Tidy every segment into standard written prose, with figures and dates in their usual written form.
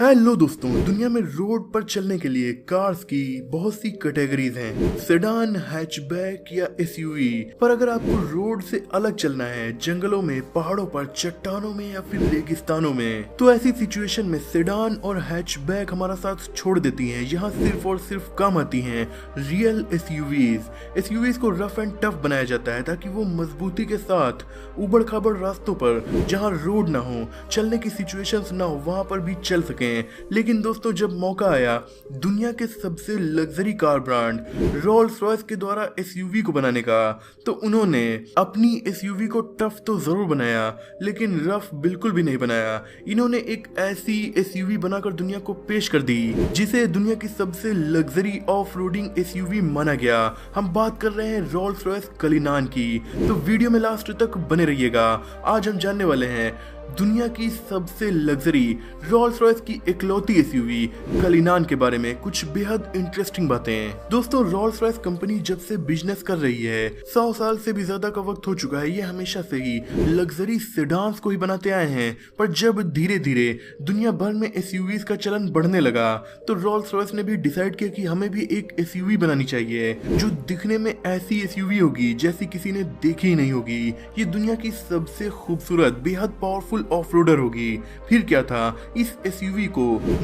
Hello दोस्तों, दुनिया में रोड पर चलने के लिए कार्स की बहुत सी कैटेगरीज हैं। सेडान, हैचबैक या एसयूवी। पर अगर आपको रोड से अलग चलना है, जंगलों में, पहाड़ों पर, चट्टानों में या फिर रेगिस्तानों में, तो ऐसी सिचुएशन में सेडान और हैचबैक हमारा साथ छोड़ देती हैं। यहाँ सिर्फ और सिर्फ काम आती हैं रियल एसयूवीज। एसयूवीज को रफ एंड टफ बनाया जाता है ताकि वो मजबूती के साथ उबड़ खाबड़ रास्तों पर, जहाँ रोड ना हो, चलने की सिचुएशंस ना हो, वहां पर भी चल सके। लेकिन दोस्तों, जब मौका आया दुनिया के सबसे luxury car brand Rolls Royce के द्वारा एसयूवी को बनाने का, तो उन्होंने अपनी एसयूवी को टफ तो जरूर बनाया, लेकिन रफ बिल्कुल भी नहीं बनाया। इन्होंने एक ऐसी एसयूवी बनाकर दुनिया को पेश कर दी जिसे दुनिया की सबसे लग्जरी ऑफ रोडिंग एसयूवी माना गया। हम बात कर रहे हैं रोल्स रॉयस कलिनान की। तो वीडियो में लास्ट तक बने रहिएगा। आज हम जानने वाले हैं दुनिया की सबसे लग्जरी रोल्स रॉयस की इकलौती एसयूवी कलिनान के बारे में कुछ बेहद इंटरेस्टिंग बातें। दोस्तों, रोल्स रॉयस कंपनी जब से बिजनेस कर रही है, 100 साल से भी ज्यादा का वक्त हो चुका है। ये हमेशा से ही लग्जरी सेडान्स को ही बनाते आए हैं। पर जब धीरे धीरे दुनिया भर में एसयूवीज का चलन बढ़ने लगा, तो रोल्स रॉयस ने भी डिसाइड किया कि हमें भी एक एसयूवी बनानी चाहिए जो दिखने में ऐसी एसयूवी होगी जैसी किसी ने देखी ही नहीं होगी। ये दुनिया की सबसे खूबसूरत, बेहद पावरफुल ऑफ रोडर होगी। फिर क्या था, इस एसयूवी को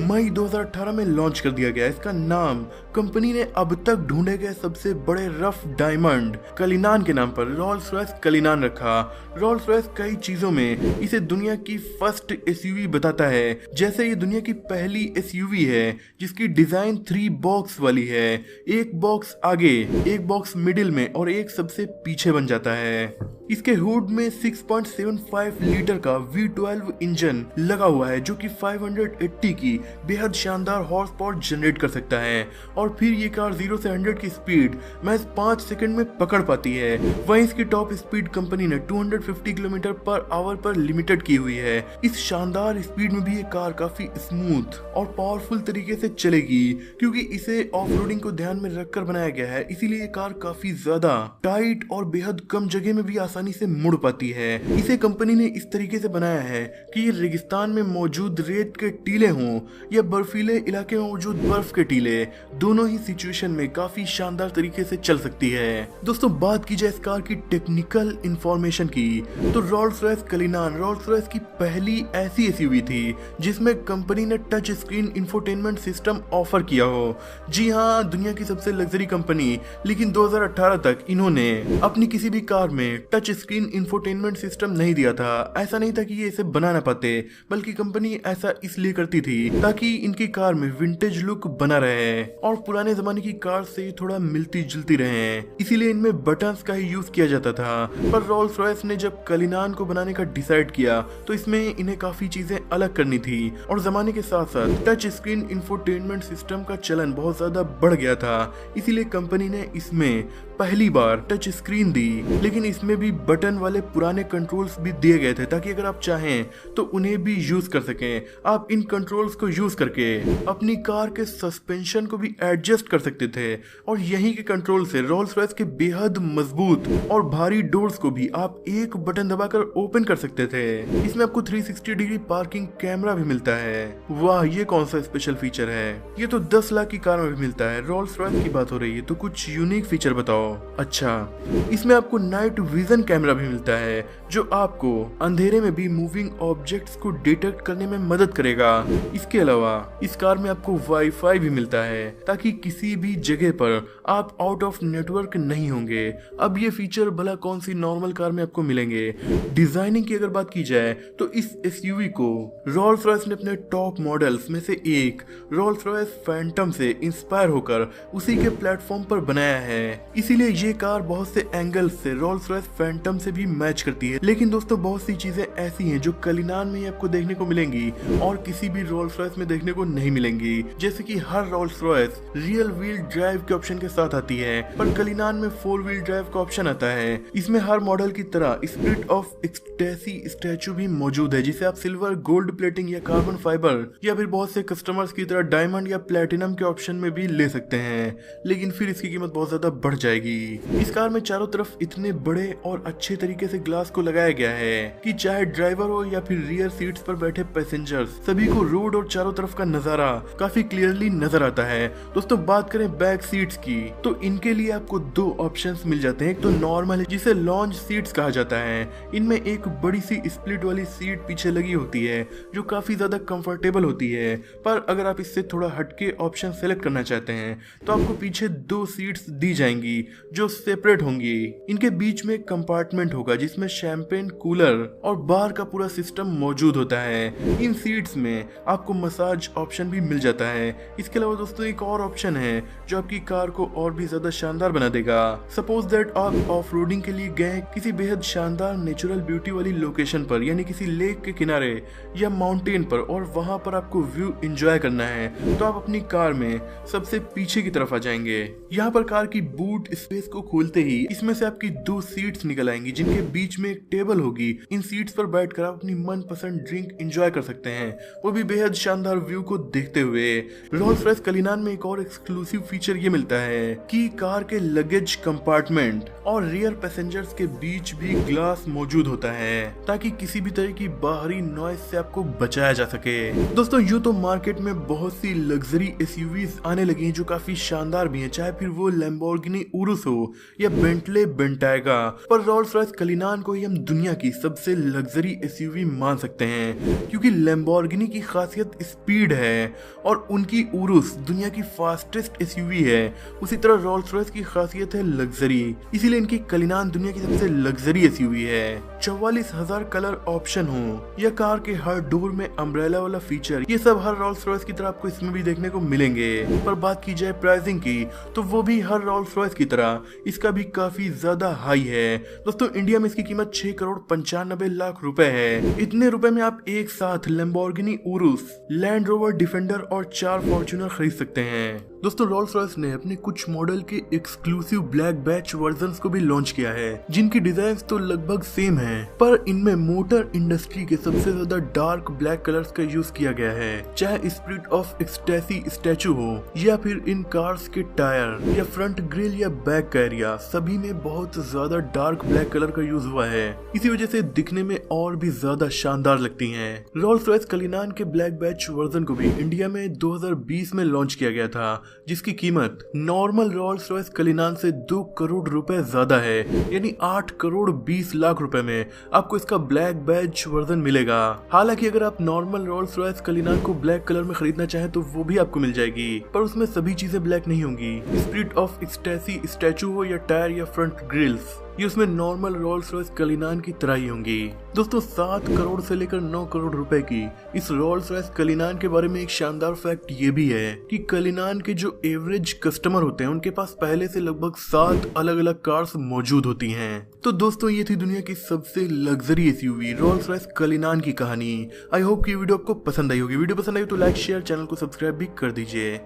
मई 2018 में लॉन्च कर दिया गया। इसका नाम कंपनी ने अब तक ढूंढे गए सबसे बड़े रफ डायमंड कलिनान के नाम पर रोल्स रॉयस कलिनान रखा। रोल्स रॉयस कई चीजों में इसे दुनिया की फर्स्ट एसयूवी बताता है। जैसे ये दुनिया की पहली एसयूवी है जिसकी डिजाइन 3 बॉक्स वाली है। एक बॉक्स आगे, एक बॉक्स मिडिल में और एक सबसे पीछे बन जाता है। इसके हुड में 6.75 लीटर का V12 इंजन लगा हुआ है जो कि 580 की बेहद शानदार हॉर्स पावर जनरेट कर सकता है। और फिर ये कार 0 से 100 की स्पीड महज 5 सेकंड में पकड़ पाती है। वहीं इसकी टॉप स्पीड कंपनी ने 250 किलोमीटर पर आवर पर लिमिटेड की हुई है। इस शानदार स्पीड में भी ये कार काफी स्मूथ और पावरफुल तरीके से चलेगी, क्योंकि इसे ऑफ रोडिंग को ध्यान में रखकर बनाया गया है। इसीलिए ये कार काफी ज्यादा टाइट और बेहद कम जगह में भी आसानी से मुड़ पाती है। इसे कंपनी ने इस तरीके से बनाया है कि ये रेगिस्तान में मौजूद रेत के टीले हों या बर्फीले इलाके में मौजूद बर्फ के टीले, दोनों ही सिचुएशन में काफी शानदार तरीके से चल सकती है। दोस्तों, बात की जाए इस कार की टेक्निकल इंफॉर्मेशन की, तो रोल्स रॉयस कलिनान रोल्स रॉयस की पहली ऐसी एसयूवी थी जिसमें कंपनी ने touch screen infotainment system offer किया हो। जी हाँ, दुनिया की सबसे लग्जरी कंपनी, लेकिन 2018 तक इन्होंने अपनी किसी भी कार में टच स्क्रीन इंफोटेनमेंट सिस्टम नहीं दिया था। ऐसा नहीं था कि ये इसे बना ना पाते, बल्कि कंपनी ऐसा इसलिए करती थी ताकि इनकी कार में विंटेज लुक बना रहे और पुराने जमाने की कार से थोड़ा मिलती जुलती रहे। इसीलिए इनमें बटन्स का ही यूज किया जाता था। पर रोल्स रॉयस ने जब कलिनान को बनाने का डिसाइड किया, तो इसमें इन्हें काफी चीजें अलग करनी थी। और जमाने के साथ साथ टच स्क्रीन इंफोटेनमेंट सिस्टम का चलन बहुत ज्यादा बढ़ गया था। इसीलिए कंपनी ने इसमें पहली बार टच स्क्रीन दी, लेकिन इसमें भी बटन वाले पुराने कंट्रोल्स भी दिए गए थे ताकि अगर आप चाहें तो उन्हें भी यूज कर सकें। आप इन कंट्रोल्स को यूज करके अपनी कार के सस्पेंशन को भी एडजस्ट कर सकते थे। और यहीं के कंट्रोल से रोल्स रॉयस के बेहद मजबूत और भारी डोर्स को भी आप एक बटन दबाकर ओपन कर सकते थे। इसमें आपको 360 डिग्री पार्किंग कैमरा भी मिलता है। वाह, ये कौन सा स्पेशल फीचर है? ये तो 10 लाख की कार में भी मिलता है। रोल्स रॉयस की बात हो रही है तो कुछ यूनिक फीचर बताओ। अच्छा, इसमें आपको नाइट विजन कैमरा भी मिलता है जो आपको अंधेरे में भी मूविंग ऑब्जेक्ट्स को डिटेक्ट करने में मदद करेगा। इसके अलावा इस कार में आपको वाईफाई भी मिलता है ताकि किसी भी जगह पर आप आउट ऑफ नेटवर्क नहीं होंगे। अब ये फीचर भला कौन सी नॉर्मल कार में आपको मिलेंगे? डिजाइनिंग की अगर बात की जाए तो इस एसयूवी को रोल्स रॉयस ने अपने टॉप मॉडल्स में से एक रोल्स रॉयस फैंटम से इंस्पायर होकर उसी के प्लेटफॉर्म पर बनाया है। इसीलिए ये कार बहुत से एंगल से रोल्स रॉयस फैंटम से भी मैच करती है। लेकिन दोस्तों, बहुत सी चीजें ऐसी हैं जो कलिनान में ही आपको देखने को मिलेंगी और किसी भी रोल्स रॉयस में देखने को नहीं मिलेंगी। जैसे कि हर Rolls Royce rear wheel drive के ऑप्शन के साथ आती है, पर कलिनान में 4 व्हील ड्राइव का ऑप्शन आता है। इसमें हर मॉडल की तरह स्पिरिट ऑफ एक्सटेसी स्टैचू भी मौजूद है, जिसे आप सिल्वर, गोल्ड प्लेटिंग या कार्बन फाइबर या फिर बहुत से कस्टमर्स की तरह डायमंड या प्लेटिनम के ऑप्शन में भी ले सकते हैं। लेकिन फिर इसकी कीमत बहुत ज्यादा बढ़ जाएगी। इस कार में चारों तरफ इतने बड़े और अच्छे तरीके से ग्लास को लगाया गया है कि चाहे ड्राइवर हो या फिर रियर सीट्स पर बैठे पैसेंजर्स, सभी को रोड और चारों तरफ का नजारा काफी क्लियरली नजर आता है। दोस्तों बात करें बैक सीट्स की, तो इनके लिए आपको दो ऑप्शंस मिल जाते हैं। एक तो नॉर्मल है जिसे लॉन्च सीट्स कहा जाता है। इनमें एक बड़ी सी स्प्लिट वाली सीट पीछे लगी होती है जो काफी ज्यादा कंफर्टेबल होती है। पर अगर आप इससे थोड़ा हटके ऑप्शन सेलेक्ट करना चाहते हैं तो आपको पीछे दो सीट्स दी जाएंगी जो सेपरेट होंगी। इनके बीच में कंपार्टमेंट होगा जिसमें शैंपेन कूलर और बार का पूरा सिस्टम मौजूद होता है। इन सीट्स में आपको मसाज ऑप्शन भी मिल जाता है। इसके अलावा दोस्तों एक और ऑप्शन है जो आपकी कार को और भी ज्यादा शानदार बना देगा। सपोज दैट आप ऑफ रोडिंग के लिए गए किसी बेहद शानदार नेचुरल ब्यूटी वाली लोकेशन पर, यानी किसी लेक के किनारे या माउंटेन पर, और वहां पर आपको व्यू एंजॉय करना है तो आप अपनी कार में सबसे पीछे की तरफ आ जाएंगे। यहाँ पर कार की बूट स्पेस को खोलते ही इसमें से आपकी दो सीट्स निकल आएंगी जिनके बीच में एक टेबल होगी। इन सीट्स पर बैठकर आप अपनी मनपसंद ड्रिंक एंजॉय कर सकते हैं, वो भी बेहद शानदार व्यू को देखते हुए। रोल्स रॉयस कलिनान में एक और एक्सक्लूसिव फीचर ये मिलता है कि कार के लगेज कंपार्टमेंट और रियर पैसेंजर्स के बीच भी ग्लास मौजूद होता है ताकि किसी भी तरह की बाहरी नॉइज से आपको बचाया जा सके। दोस्तों यूं तो मार्केट में बहुत सी लग्जरी एसयूवीज आने लगी हैं जो काफी शानदार भी हैं, चाहे फिर वो लैम्बोर्गिनी उरुस हो या बेंटले बेंटागा, पर रोल्स रॉयस कलिनान को ही हम दुनिया की सबसे लग्जरी एसयूवी मान सकते हैं क्योंकि लैम्बोर्गिनी की खासियत स्पीड है और उनकी उरुस दुनिया की फास्टेस्ट एसयूवी है। उसी तरह रोल्स रॉयस की खासियत है लग्जरी, इसीलिए इनकी कलिनान दुनिया की सबसे लग्जरी एसयूवी है। 44,000 कलर ऑप्शन हो या कार के हर डोर में अम्ब्रेला वाला फीचर, ये सब हर रोल्स रॉयस की तरह आपको इसमें भी देखने को मिलेंगे। पर बात की जाए प्राइसिंग की तो वो भी हर रोल्स रॉयस की तरह इसका भी काफी ज्यादा हाई है। दोस्तों इंडिया में इसकी कीमत 6,95,00,000 रुपए है। इतने रुपए में आप एक साथ Lamborghini Urs, land rover defender और 4 फॉर्च्यूनर खरीद सकते हैं। दोस्तों रोल्स रॉयस ने अपने कुछ मॉडल के एक्सक्लूसिव ब्लैक बैच वर्जन्स को भी लॉन्च किया है जिनकी डिजाइन तो लगभग सेम है, पर इनमें मोटर इंडस्ट्री के सबसे ज्यादा डार्क ब्लैक कलर्स का यूज किया गया है। चाहे स्पिरिट ऑफ एक्सटेसी स्टैचू हो या फिर इन कार्स के टायर या फ्रंट ग्रिल या बैक का एरिया, सभी में बहुत ज्यादा डार्क ब्लैक कलर का यूज हुआ है। इसी वजह से दिखने में और भी ज्यादा शानदार लगती हैं। रोल्स रॉयस कलिनान के ब्लैक बैच वर्जन को भी इंडिया में 2020 में लॉन्च किया गया था जिसकी कीमत नॉर्मल रोल्स रॉयस कलिनान से 2 करोड़ रुपए ज्यादा है, यानी 8,20,00,000 रुपए में आपको इसका ब्लैक बैच वर्जन मिलेगा। हालांकि अगर आप नॉर्मल रोल्स रॉयस कलिनान को ब्लैक कलर में खरीदना चाहें तो वो भी आपको मिल जाएगी, पर उसमें सभी चीजें ब्लैक नहीं होंगी। स्पिरिट ऑफ एक्सटेसी स्टैचू हो या टायर या फ्रंट ग्रिल्स, ये उसमें नॉर्मल रोल्स रॉयस कलिनान की तरह ही होंगी। दोस्तों 7 करोड़ से लेकर 9 करोड़ रुपए की इस रोल्स रॉयस कलिनान के बारे में एक शानदार फैक्ट ये भी है कि कलिनान के जो एवरेज कस्टमर होते हैं उनके पास पहले से लगभग 7 अलग अलग कार्स मौजूद होती हैं। तो दोस्तों ये थी दुनिया की सबसे लग्जरी एसयूवी रोल्स रॉयस कलिनान की कहानी। आई होप कि वीडियो आपको पसंद आई होगी। वीडियो पसंद आई तो लाइक शेयर, चैनल को सब्सक्राइब भी कर दीजिए।